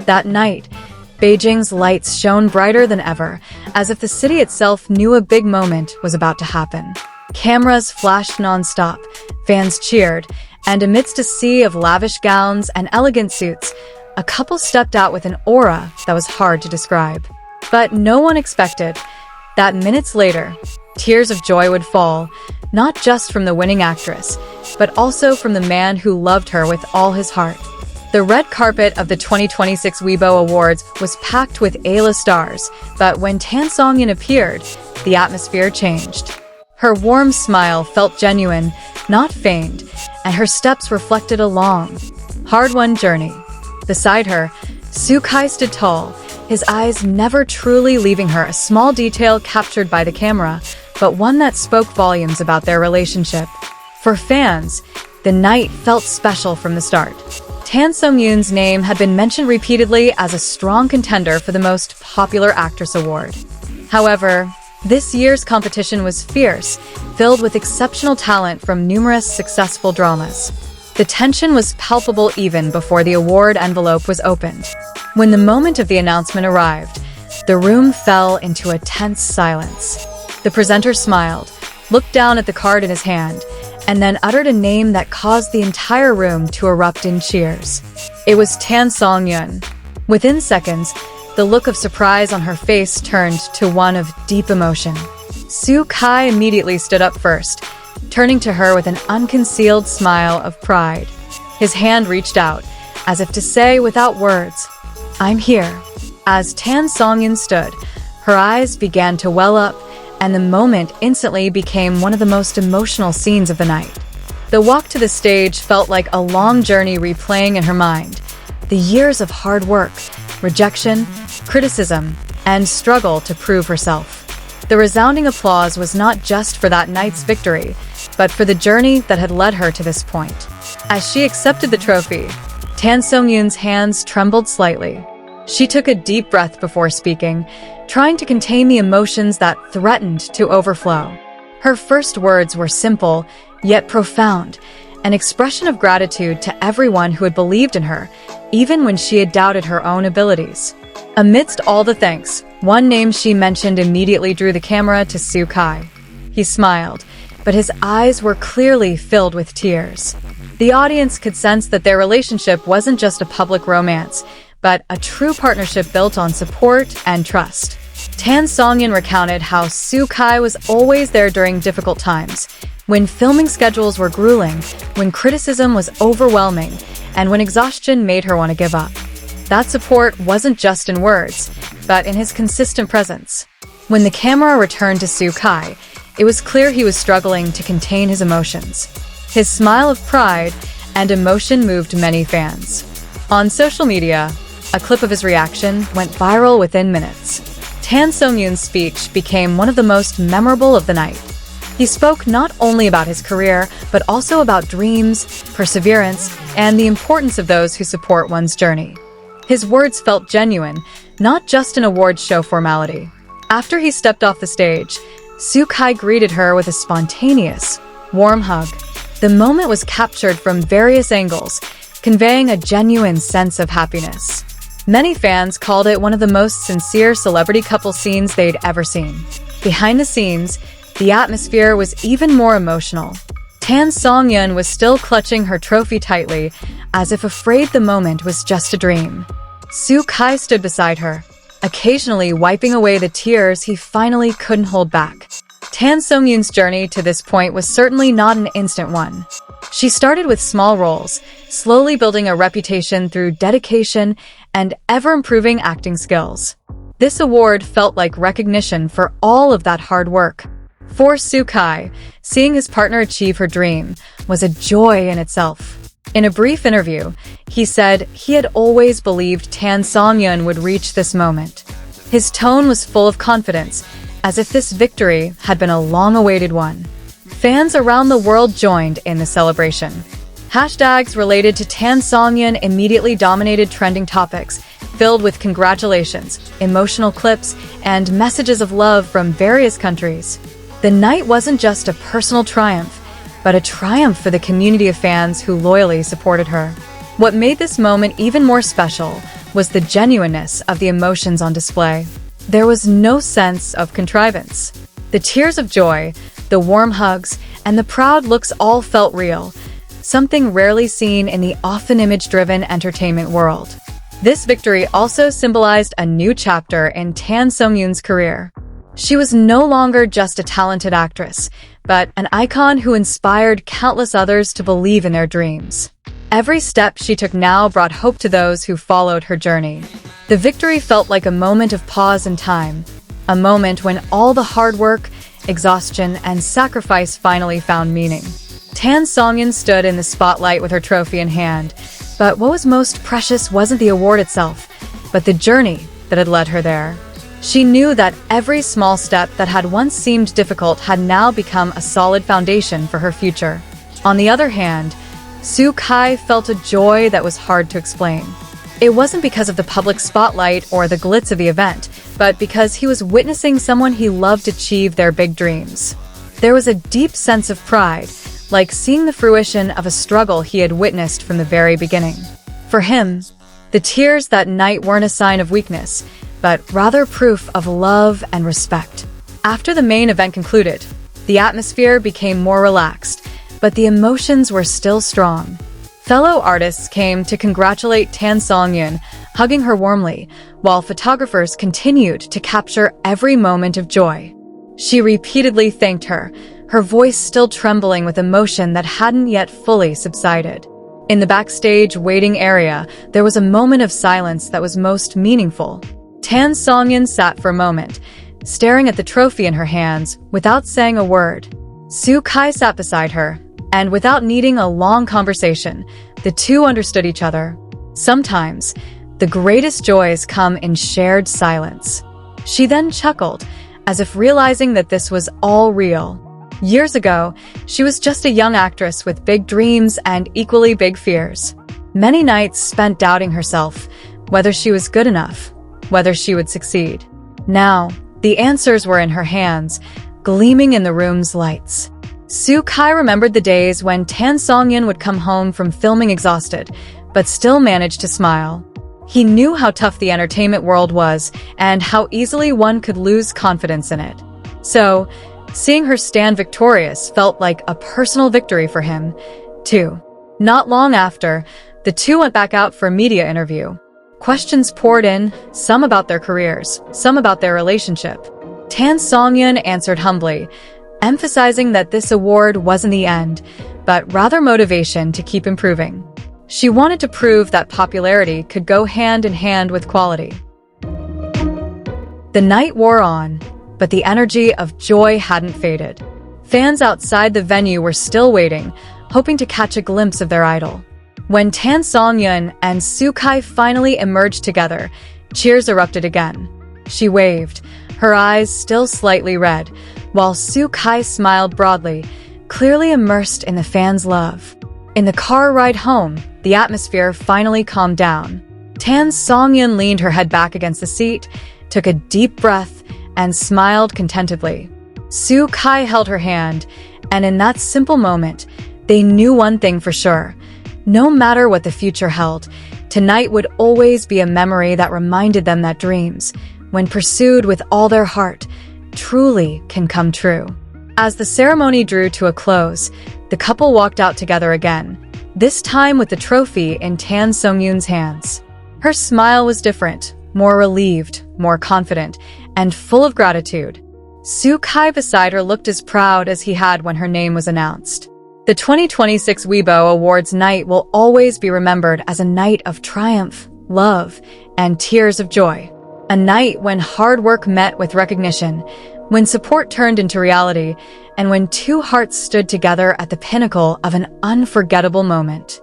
That night, Beijing's lights shone brighter than ever, as if the city itself knew a big moment was about to happen. Cameras flashed non-stop, fans cheered, and amidst a sea of lavish gowns and elegant suits, a couple stepped out with an aura that was hard to describe. But no one expected that minutes later, tears of joy would fall, not just from the winning actress, but also from the man who loved her with all his heart. The red carpet of the 2026 Weibo Awards was packed with A-list stars, but when Tan Songyun appeared, the atmosphere changed. Her warm smile felt genuine, not feigned, and her steps reflected a long, hard-won journey. Beside her, Soo-kai stood tall, his eyes never truly leaving her, a small detail captured by the camera, but one that spoke volumes about their relationship. For fans, the night felt special from the start. Tan Songyun's name had been mentioned repeatedly as a strong contender for the Most Popular Actress award. However, this year's competition was fierce, filled with exceptional talent from numerous successful dramas. The tension was palpable even before the award envelope was opened. When the moment of the announcement arrived, the room fell into a tense silence. The presenter smiled, looked down at the card in his hand, and then uttered a name that caused the entire room to erupt in cheers. It was Tan Songyun. Within seconds, the look of surprise on her face turned to one of deep emotion. Soo-kai immediately stood up first, turning to her with an unconcealed smile of pride. His hand reached out, as if to say without words, "I'm here." As Tan Songyun stood, her eyes began to well up, and the moment instantly became one of the most emotional scenes of the night. The walk to the stage felt like a long journey replaying in her mind. The years of hard work, rejection, criticism, and struggle to prove herself. The resounding applause was not just for that night's victory, but for the journey that had led her to this point. As she accepted the trophy, Tan Songyun's hands trembled slightly. She took a deep breath before speaking, trying to contain the emotions that threatened to overflow. Her first words were simple, yet profound, an expression of gratitude to everyone who had believed in her, even when she had doubted her own abilities. Amidst all the thanks, one name she mentioned immediately drew the camera to Soo-kai. He smiled, but his eyes were clearly filled with tears. The audience could sense that their relationship wasn't just a public romance, but a true partnership built on support and trust. Tan Songyun recounted how Soo-kai was always there during difficult times, when filming schedules were grueling, when criticism was overwhelming, and when exhaustion made her want to give up. That support wasn't just in words, but in his consistent presence. When the camera returned to Soo-kai, it was clear he was struggling to contain his emotions. His smile of pride and emotion moved many fans. On social media, a clip of his reaction went viral within minutes. Tan Songyun's speech became one of the most memorable of the night. He spoke not only about his career, but also about dreams, perseverance, and the importance of those who support one's journey. His words felt genuine, not just an awards show formality. After he stepped off the stage, Soo-kai greeted her with a spontaneous, warm hug. The moment was captured from various angles, conveying a genuine sense of happiness. Many fans called it one of the most sincere celebrity couple scenes they'd ever seen. Behind the scenes, the atmosphere was even more emotional. Tan Songyun was still clutching her trophy tightly, as if afraid the moment was just a dream. Soo-kai stood beside her, occasionally wiping away the tears he finally couldn't hold back. Tan Songyun's journey to this point was certainly not an instant one. She started with small roles, slowly building a reputation through dedication and ever-improving acting skills. This award felt like recognition for all of that hard work. For Soo-kai, seeing his partner achieve her dream was a joy in itself. In a brief interview, he said he had always believed Tan Songyun would reach this moment. His tone was full of confidence, as if this victory had been a long-awaited one. Fans around the world joined in the celebration. Hashtags related to Tan Songyun immediately dominated trending topics, filled with congratulations, emotional clips, and messages of love from various countries. The night wasn't just a personal triumph, but a triumph for the community of fans who loyally supported her. What made this moment even more special was the genuineness of the emotions on display. There was no sense of contrivance. The tears of joy, the warm hugs, and the proud looks all felt real, something rarely seen in the often image-driven entertainment world. This victory also symbolized a new chapter in Tan Songyun's career. She was no longer just a talented actress, but an icon who inspired countless others to believe in their dreams. Every step she took now brought hope to those who followed her journey. The victory felt like a moment of pause in time, a moment when all the hard work, exhaustion, and sacrifice finally found meaning. Tan Songyun stood in the spotlight with her trophy in hand, but what was most precious wasn't the award itself, but the journey that had led her there. She knew that every small step that had once seemed difficult had now become a solid foundation for her future. On the other hand, Soo Kai felt a joy that was hard to explain. It wasn't because of the public spotlight or the glitz of the event, but because he was witnessing someone he loved achieve their big dreams. There was a deep sense of pride, like seeing the fruition of a struggle he had witnessed from the very beginning. For him, the tears that night weren't a sign of weakness, but rather proof of love and respect. After the main event concluded, the atmosphere became more relaxed, but the emotions were still strong. Fellow artists came to congratulate Tan Songyun, hugging her warmly, while photographers continued to capture every moment of joy. She repeatedly thanked her, her voice still trembling with emotion that hadn't yet fully subsided. In the backstage waiting area, there was a moment of silence that was most meaningful. Tan Songyun sat for a moment, staring at the trophy in her hands without saying a word. Soo Kai sat beside her, and without needing a long conversation, the two understood each other. Sometimes, the greatest joys come in shared silence. She then chuckled, as if realizing that this was all real. Years ago, she was just a young actress with big dreams and equally big fears. Many nights spent doubting herself, whether she was good enough, whether she would succeed. Now, the answers were in her hands, gleaming in the room's lights. Soo Kai remembered the days when Tan Songyun would come home from filming exhausted, but still managed to smile. He knew how tough the entertainment world was and how easily one could lose confidence in it. So, seeing her stand victorious felt like a personal victory for him, too. Not long after, the two went back out for a media interview. Questions poured in, some about their careers, some about their relationship. Tan Songyun answered humbly, emphasizing that this award wasn't the end, but rather motivation to keep improving. She wanted to prove that popularity could go hand in hand with quality. The night wore on, but the energy of joy hadn't faded. Fans outside the venue were still waiting, hoping to catch a glimpse of their idol. When Tan Songyun and Soo Kai finally emerged together, cheers erupted again. She waved, her eyes still slightly red, while Soo Kai smiled broadly, clearly immersed in the fans' love. In the car ride home, the atmosphere finally calmed down. Tan Songyun leaned her head back against the seat, took a deep breath, and smiled contentedly. Soo Kai held her hand, and in that simple moment, they knew one thing for sure. No matter what the future held, tonight would always be a memory that reminded them that dreams, when pursued with all their heart, truly can come true. As the ceremony drew to a close, the couple walked out together again, this time with the trophy in Tan Songyun's hands. Her smile was different, more relieved, more confident, and full of gratitude. Soo Kai beside her looked as proud as he had when her name was announced. The 2026 Weibo Awards night will always be remembered as a night of triumph, love, and tears of joy. A night when hard work met with recognition, when support turned into reality, and when two hearts stood together at the pinnacle of an unforgettable moment.